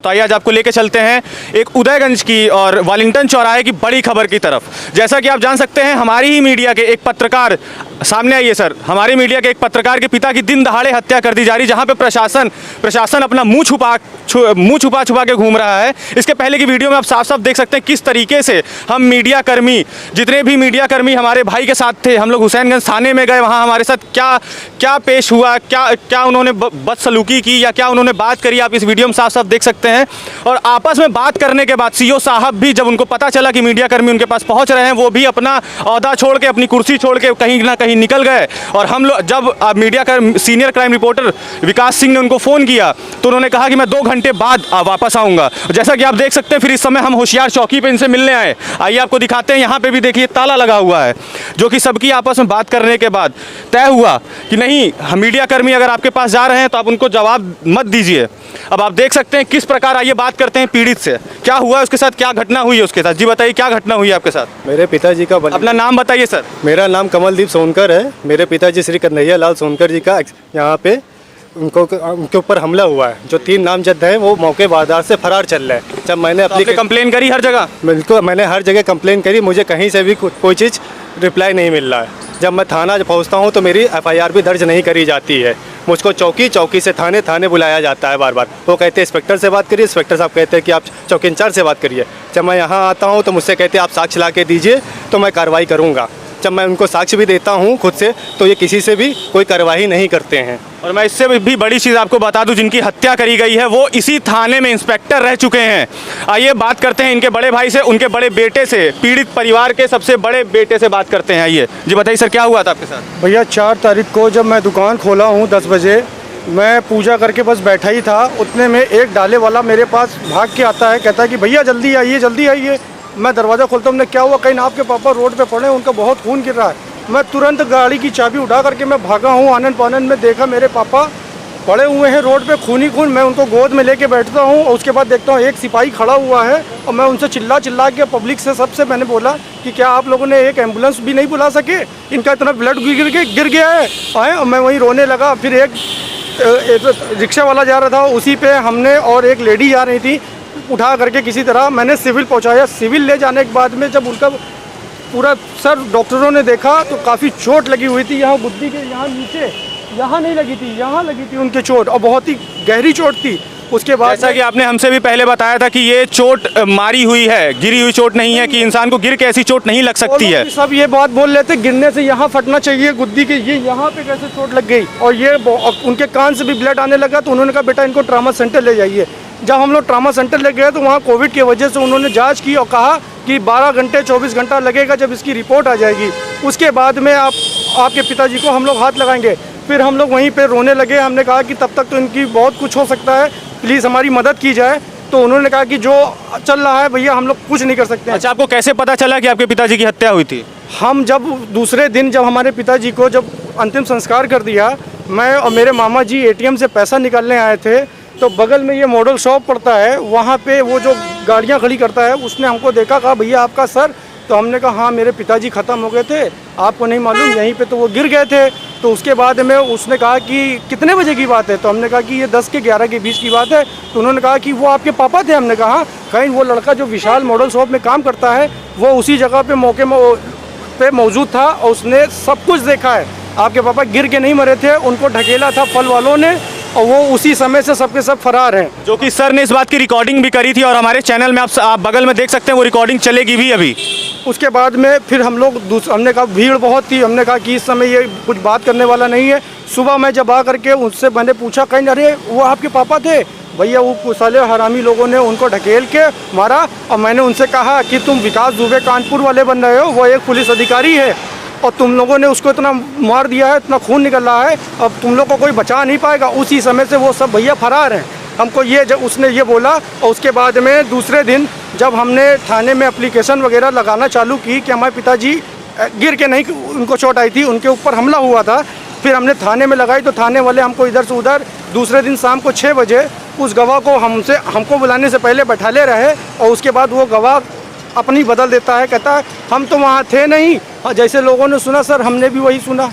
तो आइए आज आपको लेके चलते हैं एक उदयगंज की और वालिंगटन चौराहे की बड़ी खबर की तरफ। जैसा कि आप जान सकते हैं, हमारी ही मीडिया के एक पत्रकार सामने आइए सर, हमारी मीडिया के एक पत्रकार के पिता की दिन दहाड़े हत्या कर दी जा रही, जहां पे प्रशासन अपना मुंह छुपा के घूम रहा है। इसके पहले की वीडियो में आप साफ साफ देख सकते हैं किस तरीके से हम मीडिया कर्मी, जितने भी मीडिया कर्मी हमारे भाई के साथ थे, हम लोग हुसैनगंज थाने में गए, वहाँ हमारे साथ क्या पेश हुआ, क्या उन्होंने बदसलूकी की या क्या उन्होंने बात करी, आप इस वीडियो में साफ साफ देख सकते हैं। और आपस में बात करने के बाद सीओ साहब भी जब उनको पता चला कि मीडिया कर्मी उनके पास पहुंच रहे हैं, वो भी अपना ओहदा छोड़ के, अपनी कुर्सी छोड़ के कहीं ना कहीं निकल गए। और हम लोग जब मीडिया का सीनियर क्राइम रिपोर्टर विकास सिंह ने उनको फ़ोन किया तो उन्होंने कहा कि मैं 2 घंटे बाद वापस आऊँगा। जैसा कि आप देख सकते हैं, फिर इस समय हम होशियार चौकी पे इनसे मिलने आए। आइए आपको दिखाते हैं, यहाँ पे भी देखिए ताला लगा हुआ है, जो कि सबकी आपस में बात करने के बाद तय हुआ कि नहीं, मीडिया कर्मी अगर आपके पास जा रहे हैं तो आप उनको जवाब मत दीजिए। अब आप देख सकते हैं किस प्रकार, आइए बात करते हैं पीड़ित से, क्या हुआ उसके साथ, क्या घटना हुई है उसके साथ। जी बताइए, क्या घटना हुई है आपके साथ? मेरे पिताजी का अपना नाम बताइए सर। मेरा नाम कमलदीप सोनकर है। मेरे पिताजी श्री कन्हैया लाल सोनकर जी का यहाँ पे उनके ऊपर हमला हुआ है। जो 3 नामजद हैं वो मौके वारदात से फरार चल रहे हैं। जब मैंने अपनी कंप्लेन करी हर जगह, बिल्कुल मैंने हर जगह कंप्लेन करी, मुझे कहीं से भी कोई चीज़ रिप्लाई नहीं मिल रहा है। जब मैं थाना पहुंचता हूं तो मेरी FIR भी दर्ज नहीं करी जाती है। मुझको चौकी से थाने बुलाया जाता है बार बार। वो कहते हैं इंस्पेक्टर से बात करिए, इंस्पेक्टर साहब कहते हैं कि आप चौकी इंचार्ज से बात करिए। जब मैं यहाँ आता हूँ तो मुझसे कहते हैं आप साक्ष्य ला के दीजिए तो मैं कार्रवाई करूँगा। जब मैं उनको साक्ष्य भी देता हूँ खुद से तो ये किसी से भी कोई कार्रवाई नहीं करते हैं। और मैं इससे भी बड़ी चीज़ आपको बता दूं, जिनकी हत्या करी गई है वो इसी थाने में इंस्पेक्टर रह चुके हैं। आइए बात करते हैं इनके बड़े भाई से, उनके बड़े बेटे से, पीड़ित परिवार के सबसे बड़े बेटे से बात करते हैं। आइए जी बताइए सर, क्या हुआ था आपके साथ? भैया 4 तारीख को जब मैं दुकान खोला हूँ 10 बजे, मैं पूजा करके बस बैठा ही था, उतने में एक डाले वाला मेरे पास भाग के आता है, कहता है कि भैया जल्दी आइए जल्दी आइए। मैं दरवाज़ा खोलता हूँ, हमने क्या हुआ, कहीं ना आपके पापा रोड पे पड़े, उनका बहुत खून गिर रहा है। मैं तुरंत गाड़ी की चाबी उठा करके मैं भागा हूँ। आनंद पानंद में देखा मेरे पापा पड़े हुए हैं रोड पे, खून ही खून। मैं उनको गोद में लेके बैठता हूँ और उसके बाद देखता हूँ एक सिपाही खड़ा हुआ है और मैं उनसे चिल्ला के पब्लिक से सबसे मैंने बोला कि क्या आप लोगों ने एक एम्बुलेंस भी नहीं बुला सके, इनका इतना ब्लड गिर गया है। और मैं वहीं रोने लगा। फिर एक रिक्शा वाला जा रहा था, उसी पे हमने और एक लेडी जा रही थी, उठा करके किसी तरह मैंने सिविल पहुंचाया। सिविल ले जाने के बाद में जब उनका पूरा सर डॉक्टरों ने देखा तो काफ़ी चोट लगी हुई थी, यहाँ बुद्धि के यहाँ नीचे, यहाँ नहीं लगी थी, यहाँ लगी थी उनके चोट, और बहुत ही गहरी चोट थी। उसके बाद जैसा कि आपने हमसे भी पहले बताया था कि ये चोट मारी हुई है, गिरी हुई चोट नहीं है, कि इंसान को गिर के ऐसी चोट नहीं लग सकती है। सब ये बात बोल रहे थे गिरने से यहाँ फटना चाहिए गुद्दी के, ये यहाँ पे कैसे चोट लग गई, और ये उनके कान से भी ब्लड आने लगा। तो उन्होंने कहा बेटा इनको ट्रामा सेंटर ले जाइए। जब हम लोग ट्रामा सेंटर ले गए तो वहाँ कोविड की वजह से उन्होंने जांच की और कहा कि 12 घंटे 24 घंटा लगेगा, जब इसकी रिपोर्ट आ जाएगी उसके बाद में आपके पिताजी को हम लोग हाथ लगाएंगे। फिर हम लोग वहीं पे रोने लगे। हमने कहा कि तब तक तो इनकी बहुत कुछ हो सकता है, प्लीज़ हमारी मदद की जाए। तो उन्होंने कहा कि जो चल रहा है भैया हम लोग कुछ नहीं कर सकते। अच्छा, आपको कैसे पता चला कि आपके पिताजी की हत्या हुई थी? हम जब दूसरे दिन जब हमारे पिताजी को जब अंतिम संस्कार कर दिया, मैं और मेरे मामा जी ATM से पैसा निकालने आए थे, तो बगल में ये मॉडल शॉप पड़ता है, वहाँ पे वो जो गाड़ियाँ खड़ी करता है उसने हमको देखा, कहा भैया आपका सर? तो हमने कहा हाँ मेरे पिताजी ख़त्म हो गए थे, आपको नहीं मालूम, यहीं पे तो वो गिर गए थे। तो उसके बाद में उसने कहा कि कितने बजे की बात है? तो हमने कहा कि ये 10 के 11 के बीच की बात है। तो उन्होंने कहा कि वो आपके पापा थे? हमने कहा कहीं वो लड़का जो विशाल मॉडल शॉप में काम करता है वो उसी जगह पे मौके पे मौजूद था और उसने सब कुछ देखा है। आपके पापा गिर के नहीं मरे थे, उनको ढकेला था फल वालों ने और वो उसी समय से सबके सब फरार हैं। जो कि सर ने इस बात की रिकॉर्डिंग भी करी थी और हमारे चैनल में आप बगल में देख सकते हैं, वो रिकॉर्डिंग चलेगी भी अभी। उसके बाद में फिर हम लोग हमने कहा भीड़ बहुत थी, हमने कहा कि इस समय ये कुछ बात करने वाला नहीं है। सुबह मैं जब आ करके उनसे मैंने पूछा कहीं अरे वो आपके पापा थे? भैया वो साले हरामी लोगों ने उनको ढकेल के मारा। और मैंने उनसे कहा कि तुम विकास दुबे कानपुर वाले बन रहे हो, वो एक पुलिस अधिकारी है और तुम लोगों ने उसको इतना मार दिया है, इतना खून निकल रहा है, अब तुम लोग को कोई बचा नहीं पाएगा। उसी समय से वो सब भैया फरार हैं। हमको ये जब उसने ये बोला, और उसके बाद में दूसरे दिन जब हमने थाने में एप्लीकेशन वगैरह लगाना चालू की कि हमारे पिताजी गिर के नहीं, उनको चोट आई थी, उनके ऊपर हमला हुआ था, फिर हमने थाने में लगाई तो थाने वाले हमको इधर से उधर, दूसरे दिन शाम को 6 बजे उस गवाह को हमको बुलाने से पहले बैठा ले रहे, और उसके बाद वो गवाह अपनी बदल देता है, कहता है हम तो वहाँ थे नहीं। जैसे लोगों ने सुना सर, हमने भी वही सुना।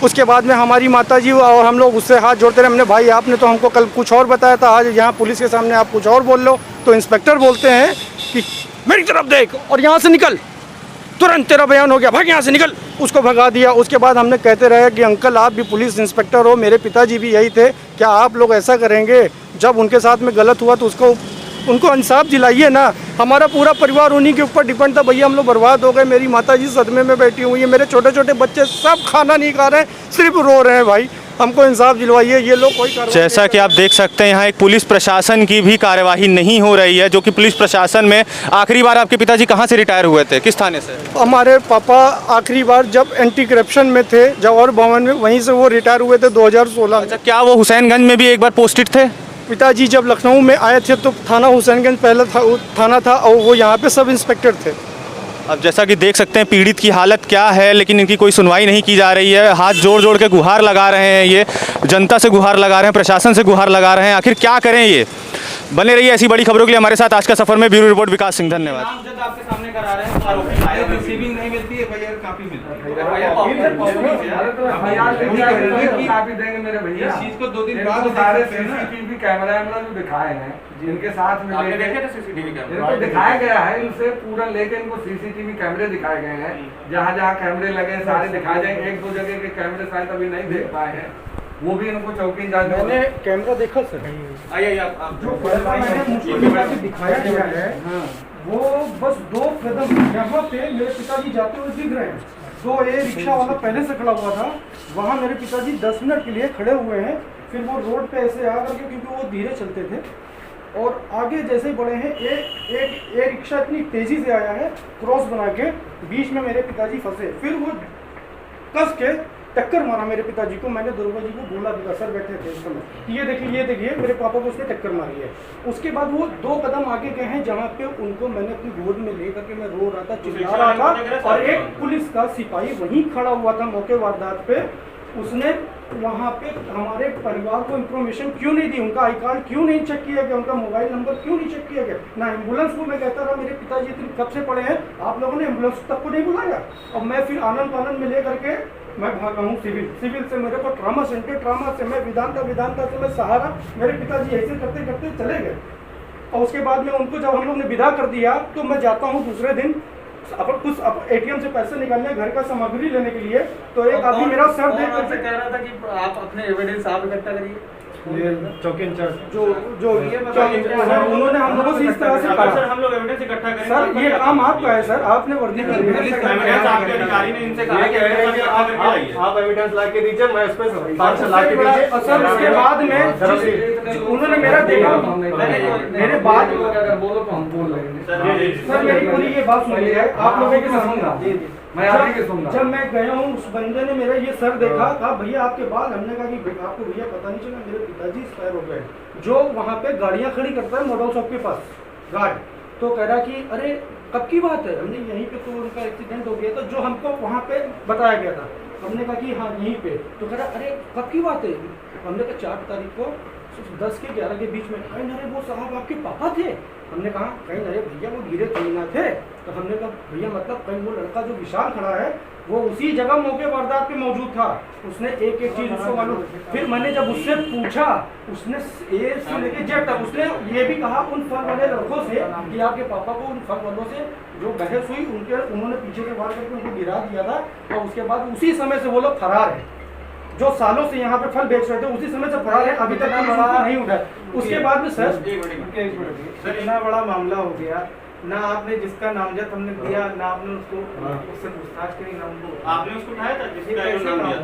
उसके बाद में हमारी माताजी और हम लोग उससे हाथ जोड़ते रहे। हमने भाई आपने तो हमको कल कुछ और बताया था, आज यहाँ पुलिस के सामने आप कुछ और बोल लो। तो इंस्पेक्टर बोलते हैं कि मेरी तरफ देख और यहाँ से निकल, तुरंत तेरा बयान हो गया, भाग यहाँ से निकल। उसको भगा दिया। उसके बाद हमने कहते रहे कि अंकल आप भी पुलिस इंस्पेक्टर हो, मेरे पिताजी भी यही थे, क्या आप लोग ऐसा करेंगे? जब उनके साथ में गलत हुआ तो उनको इंसाफ दिलाइए ना। हमारा पूरा परिवार उन्हीं के ऊपर डिपेंड था। भैया हम लोग बर्बाद हो गए, मेरी माताजी सदमे में बैठी हुई है, मेरे छोटे छोटे बच्चे सब खाना नहीं खा रहे हैं, सिर्फ रो रहे हैं। भाई हमको इंसाफ दिलवाइए, ये लोग कोई कार्रवाई जैसा कि आप देख सकते हैं यहाँ एक पुलिस प्रशासन की भी कार्यवाही नहीं हो रही है, जो कि पुलिस प्रशासन में आखिरी बार आपके पिताजी कहाँ से रिटायर हुए थे, किस थाने से? हमारे पापा आखिरी बार जब एंटी करप्शन में थे जवाहर भवन में, वहीं से वो रिटायर हुए थे 2016 में। अच्छा, क्या वो हुसैनगंज में भी एक बार पोस्टेड थे? पिताजी जब लखनऊ में आए थे तो थाना हुसैनगंज पहला थाना था और वो यहाँ पे सब इंस्पेक्टर थे। अब जैसा कि देख सकते हैं पीड़ित की हालत क्या है, लेकिन इनकी कोई सुनवाई नहीं की जा रही है। हाथ जोड़ जोड़ के गुहार लगा रहे हैं, ये जनता से गुहार लगा रहे हैं, प्रशासन से गुहार लगा रहे हैं। आखिर क्या करें ये? बने रहिए ऐसी बड़ी खबरों के लिए हमारे साथ। आज का सफर में ब्यूरो रिपोर्ट विकास सिंह, धन्यवाद। नामजद आपके सामने करा रहे हैं, आरोपी आए, रिसीविंग नहीं मिलती है, एफआईआर कॉपी मिलती है। कापी देंगे मेरे भैया। इस चीज को 2 दिन इनको बाद सारे देखते हैं ना। सीसीटीवी कैमरा जो दिखाए हैं, जिनके साथ में आपने लेके- देखे थे सीसीटीवी कैमरा? इनको दिखाया गया है, इनसे पूरा लेके इनको सीसीटीवी कैमरे दिखाए गए हैं, जहाँ जहाँ कैमरे लगे हैं सारे दिखाए जाएंगे। 1-2 जगह के कैमरे शायद अभी नहीं देख पाए हैं, वो भी इनको चौकी इंचार्ज मैंने कैमरा देखा सर, आइए आप जो कैमरा मैंने मुझको दिखाया गया है वो बस 2 कदम यहाँ पे मेरे पिताजी जाते हुए दिख रहे हैं। तो ये रिक्शा वाला पहले से खड़ा हुआ था, वहाँ मेरे पिताजी 10 मिनट के लिए खड़े हुए हैं। फिर वो रोड पे ऐसे आ करके, क्योंकि वो धीरे चलते थे, और आगे जैसे ही बढ़े हैं एक रिक्शा इतनी तेज़ी से आया है, क्रॉस बना के बीच में मेरे पिताजी फंसे। फिर वो कस के टक्कर मारा मेरे पिताजी को। मैंने दुर्गा जी को बोला भी, सर बैठे थे इस समय, ये देखिए मेरे पापा को उसने टक्कर मारी है। उसके बाद वो 2 कदम आगे गए हैं, जहाँ पे उनको मैंने अपनी गोद में ले करके मैं रो रहा था, चिल्ला रहा था, और एक पुलिस का सिपाही वहीं खड़ा हुआ था मौके वारदात पे। उसने वहाँ पे हमारे परिवार को इन्फॉर्मेशन क्यों नहीं दी, उनका आई कार्ड क्यों नहीं चेक किया गया, उनका मोबाइल नंबर क्यों नहीं चेक किया गया, ना एम्बुलेंस को मैं कहता रहा मेरे पिताजी इतने कब से पड़े हैं, आप लोगों ने एम्बुलेंस तक को नहीं बुलाया। और मैं फिर आनंद में ले करके मैं भागा हूँ सिविल से मेरे को ट्रामा सेंटर, ट्रामा से मैं विधानता से मैं सहारा, मेरे पिताजी ऐसे करते करते चले गए। और उसके बाद में उनको जब हम लोग ने विदा कर दिया तो मैं जाता हूँ दूसरे दिन कुछ एटीएम से पैसे निकालने, घर का सामग्री लेने के लिए। तो एक आदमी मेरा सर देख कर कह रहा था कि आप अपने एविडेंस आप इकट्ठा करिए। चौकी इंचार्ज जो उन्होंने हम लोगों से इस तरह से कहा, सर हम लोग एविडेंस इकट्ठा करें। सर ये काम आपका है सर, आपने वर्दी कर दी है। एविडेंस आपके अधिकारी ने इनसे कहा कि एविडेंस इकट्ठा करके लाइए। आप एविडेंस ला के दीजिए, मैं उस पर साक्ष्य ला के दीजिए। और सर उसके बाद में उन्होंने मेरा देखा, मेरे बाद अगर बोलो तो हम बोल लेंगे। सर मेरी पूरी ये बात सुनी है, आप लोगों की सुनूंगा। मैं आप ही की सुनूंगा। जब मैं गया हूँ उस बंदे ने मेरा ये सर देखा, कहा भैया आपके बाल, हमने कहा कि आपको भैया पता नहीं चला मेरे पिताजी एक्सपायर हो गए। जो वहाँ पे गाड़ियाँ खड़ी करता है मॉडल शॉप के पास गार्ड, तो कह रहा कि अरे कब की बात है, हमने यहीं पे तो उनका एक्सीडेंट हो गया था, जो हमको वहाँ पे बताया गया था। हमने कहा कि हाँ यहीं पे, तो कह रहा अरे कब की बात है, हमने कहा 4 तारीख को 10 के 11 के बीच में। कहीं अरे वो साहब आपके पापा थे, हमने कहा कहीं अरे भैया वो धीरे चलना थे। तो हमने कहा भैया मतलब कहीं वो लड़का जो विशाल खड़ा है वो उसी जगह मौके वारदात पे मौजूद था, उसने एक चीज़ उसको मालूम। फिर मैंने जब उससे पूछा, उसने ए से लेके जेड तक उसने ये भी कहा उन फल वाले लड़कों से कि आपके पापा को उन फल वालों से जो बहस हुई उन्होंने पीछे से वार करके उनको गिरा दिया था। और उसके बाद उसी समय से वो लोग फरार है, जो सालों से यहाँ पे फल बेच रहे थे उसी समय से फरार है, अभी तक नहीं उठा। उसके बाद में सर इतना बड़ा मामला हो गया ना, आपने जिसका नामजद हमने दिया ना आपने उसको उससे पूछताछ करी ना उनको आपने उसको उठाया था जिसका कैसे नाम काम दिया?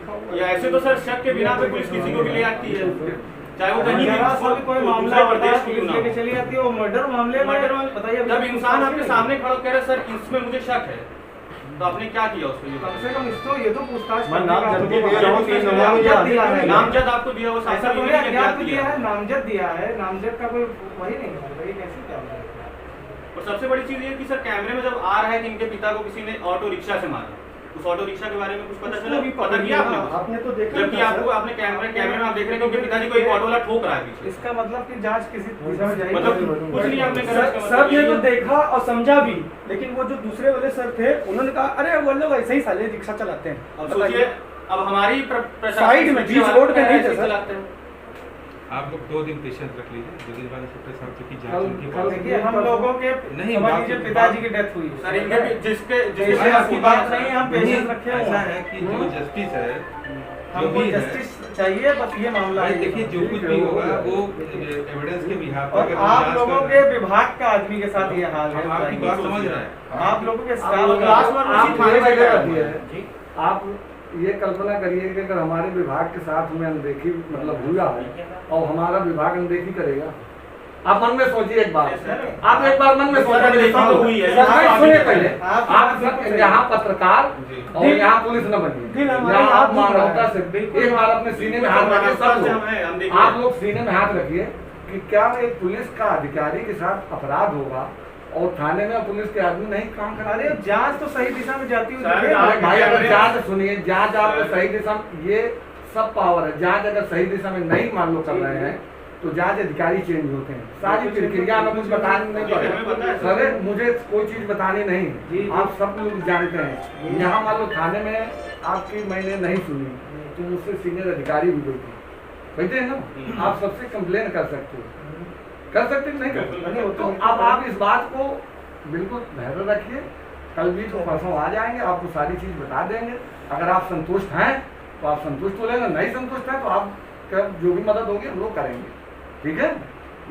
होगा? या ऐसे तो सर शक के बिना पे पुलिस किसी को भी ले आती है, चाहे वो कहीं जरा सा भी कोई मामला प्रदेश होता है, क्यों पुलिस ना लेके चली जाती है। वो मर्डर मामले में बताइए, जब इंसान आपके सामने खड़ा कह रहा है सर इसमें मुझे शक है, तो आपने क्या किया उसको? ये कम से कम इसको ये तो पूछताछ मैं करने का नामजद आपको दिया हूं, 3 नंबर मुझे नामजद दिया है। नामजद आपको दिया वो ऐसा तो नहीं अज्ञात दिया है, नामजद दिया है, नामजद का कोई वही नहीं है, ये कैसे क्या होगा? और सबसे बड़ी चीज ये कि सर कैमरे में जब आ रहा है कि इनके पिता को किसी ने ऑटो रिक्शा से मारा, उस ऑटो रिक्शा के बारे में कुछ पता उसको चला? भी पता किया हाँ, आपने? आपने तो देखा जबकि था, आपको सर। आपने कैमरे में आप देख रहे हैं कि उनके पिताजी को एक ऑटो वाला ठोक रहा है पीछे। इसका मतलब कि जांच किसी दिशा में जाएगी। मतलब कुछ नहीं आपने करा, इसका सर मतलब ने ये तो है। देखा और समझा भी, लेकिन वो जो दूसरे वाले सर थे उन्होंने कहा अरे वो लोग ऐसे ही साले रिक्शा चलाते हैं। अब सोचिए, अब हमारी प्रशासन साइड में, बीच रोड पे नहीं थे, सर। चलाते हैं। आप लोग 2 दिन पेशेंस रख लीजिए, जल्दी वाले से साहब की जांच कल- उनकी कल देखिए हम लोगों के नहीं, समझ बात- लीजिए पिताजी की डेथ हुई सर इनके भी जिसके पेशेंस की बात नहीं, हम नहीं, पेशेंस रखे हुए ऐसा हैं। है कि जो जस्टिस है जो हमको भी है, जस्टिस चाहिए, बस ये मामला भाई है। देखिए जो कुछ भी होगा वो एविडेंस के बिहाफ पर और अगर हम आप जांच लोगों कर के रहे हैं, विभाग का आदमी के साथ ये हाल है। हम आपकी बात समझ रहे हैं। आप लोगों के आप स्टाफ लोग- का लास्ट बार उसी आप थाने ये में जगह गए रखिए। जी। आप ये कल्पना करिए कि अगर हमारे विभाग के साथ में अनदेखी मतलब हुआ है और हमारा विभाग अनदेखी करेगा, आप मन में सोचिए एक बार, आप एक बार मन में सर, अनदेखी तो हुई है। सुनिए पहले, आप- आप यहाँ पत्रकार और दिल- यहाँ पुलिस न बनिए, दिल हमारे यहाँ हाथ आप में है। मानवता से एक बार अपने सीने में हाथ रखिए। सब लोग आप लोग सीने में हाथ रखिए कि क्या एक पुलिस का अधिकारी के साथ अपराध होगा और थाने में पुलिस के आदमी नहीं काम करा अरे रहे? जांच तो सही दिशा में जाती हुई सर, दिखे। आप- भाई अगर जांच सुनिए, जांच आपको सही दिशा में, ये सब पावर है, जांच अगर सही दिशा में नहीं मान लो कर रहे हैं तो जांच अधिकारी चेंज होते हैं, सारी प्रक्रिया में कुछ बताने नहीं पड़ेगा। सर मुझे कोई चीज बतानी नहीं, आप सब लोग जानते हैं। यहाँ मान लो थाने में आपकी मैंने नहीं सुनी तो मुझसे सीनियर अधिकारी भी बैठे हैं ना, आप सबसे कंप्लेन कर सकते हो, कर सकते हैं, नहीं कर सकते। तो अब आप इस बात को बिल्कुल धैर्य रखिए, कल भी तो परसों आ जाएंगे, आपको सारी चीज बता देंगे। अगर आप संतुष्ट हैं तो आप संतुष्ट हो लेना, नहीं संतुष्ट हैं तो आप जो भी मदद होगी हम लोग करेंगे, ठीक है?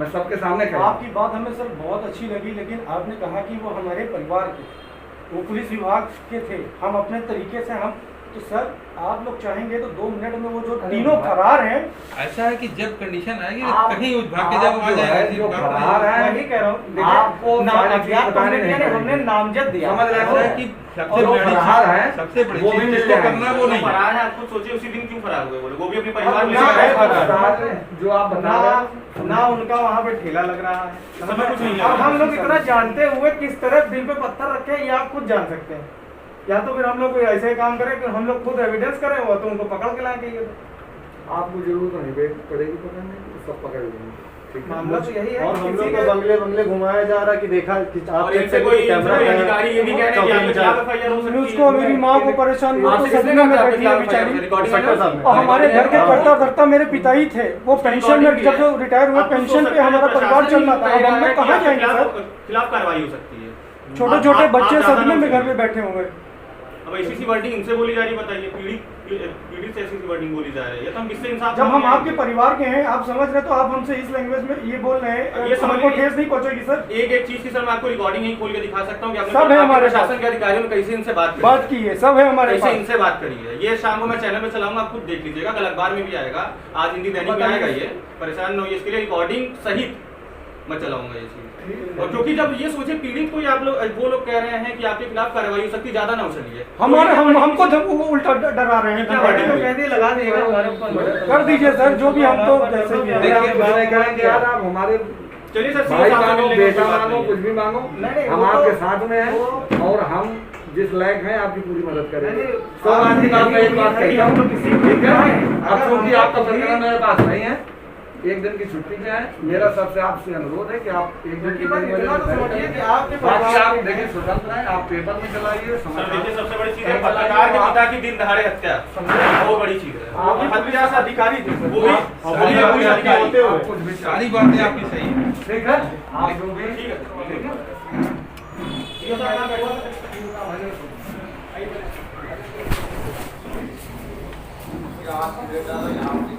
मैं सबके सामने कह आपकी बात हमें सर बहुत अच्छी लगी, लेकिन आपने कहा कि वो हमारे परिवार के, वो पुलिस विभाग के थे, हम अपने तरीके से हम, तो सर आप लोग चाहेंगे तो 2 मिनट में वो जो तीनों फरार हैं, ऐसा है कि जब कंडीशन आएगी आप- कहीं उस भाग के जब आ जाएगा ऐसी जो बात फरार नहीं है। है, वही कह रहा हूँ। आपको नाम सारी चीज़ अज्ञात बतानी हमने नहीं दिया नहीं, पड़ेगी। हमने नामजद दिया। समझ रहे ऐसा है हैं कि और सबसे जो बड़ी फरार है, चीज, सबसे बड़ी वो भी चीज मिल जिसको जाएंगे। करना है वो नहीं है। फरार है, आप खुद सोचिए उसी दिन क्यों फरार हुए वो भी अपने और परिवार में ना लेकर है आए। फरार, जो आप बता रहे हैं ना उनका वहाँ पे ठेला लग रहा है, समझ कुछ नहीं अब लगा। हम लोग इतना जानते हुए किस तरह दिल पे पत्थर रखे ये आप खुद जान सकते हैं। या तो फिर हम लोग कोई ऐसे काम करें कि हम लोग खुद एविडेंस करें, वो तो उनको पकड़ के लाएंगे। ये आपको जरूरत नहीं पड़ेगी पकड़ने की, तो सब पकड़ लेंगे, ठीक है? मामला तो यही है और कि हम किसी लोग के- को बंगले बंगले घुमाया जा रहा कि देखा कि आप और देख इनसे सकते कोई हो कैमरा कोई है, अधिकारी ये भी कह रहे हैं कि चौकी आपके इंचार्ज। खिलाफ FIR हो सकती है। उसको मेरी माँ को परेशान हुआ तो आपसे किसने सदमे में कहा बैठी है आपके बेचारी। खिलाफ रिकॉर्डिंग इंस्पेक्टर साहब ने। और हमारे घर के करता धरता मेरे पिता ही थे, वो पेंशन में जब वो रिटायर हुए पेंशन पे हमारा परिवार चल रहा था। अब हम लोग कहाँ जाएंगे सर? खिलाफ कार्रवाई हो सकती है। छोटे छोटे आप बच्चे ज्यादा सदमे ना में घर सोचिए। में बैठे हुए। अब ऐसी वर्डिंग इनसे बोली जा रही है, बताइए पीड़ित से ऐसी वर्डिंग बोली जा रही है, तो हम किससे इंसाफ जब हम मांगेंगे? आपके परिवार के हैं, आप समझ रहे तो आप हमसे इस लैंग्वेज में ये बोल रहे हैं, ये समझ हमको लीजिए। ठेस नहीं पहुंचेगी सर। एक चीज की सर मैं आपको रिकॉर्डिंग ही खोल के दिखा सकता हूँ कि आपने सब है हमारे प्रशासन पास। के अधिकारियों ने कैसे इनसे बात बात की है, सब है हमारे कैसे पास। इनसे बात करी है। ये शाम को मैं चैनल पे चलाऊंगा, आप खुद देख लीजिएगा, कल अखबार में भी आएगा, आज हिंदी दैनिक में आएगा। ये परेशान न होइए, इसके लिए रिकॉर्डिंग सहित मैं चलाऊंगा ये चीज। और क्योंकि जब ये सोचे पीड़ित को आप लोग वो लोग कह रहे हैं कि आपके खिलाफ कार्रवाई हो सकती है, ज्यादा ना उछलिए। हमारे हमको जब वो उल्टा डरा रहे क्या हैं। वर्डिंग तो कहते लगा देगा हमारे ऊपर। कर दीजिए सर, जो भी हम तो जैसे भी देखिए है। मैंने कहा कि यार आप हमारे चलिए सर, भाई साहब से मांगो, मिलने की बेटा कोई बात मांगो, नहीं कुछ है। भी मांगो, नहीं, हम वो आपके तो- साथ में हैं वो- और हम जिस लायक हैं आपकी पूरी मदद करेंगे। नहीं, तो आज की बात मैं एक बात नहीं, कहता हम हूँ, लोग किसी ठीक है? अगर अब क्योंकि हम आपका लोग प्रकरण मेरे पास नहीं है, एक दिन की छुट्टी पे है, मेरा सबसे आपसे अनुरोध है कि आप एक दिन की इतना तो समझिए कि आपके बाकी परिवार आप के- देखिए स्वतंत्र हैं, आप पेपर में चलाइए, सर देखिए, सबसे बड़ी चीज है पत्रकार के पिता की दिन दहाड़े हत्या, बहुत बड़ी चीज है। आप भी पुलिस हत्या से अधिकारी थे सर। वो भी सारी वो भी बातें अधिकारी आपकी- होते हुए। आप कुछ भी सारी बातें आपकी सही है। ठीक है, आप जो भी ठीक है, ठीक है? ये सर आप बैठो। आप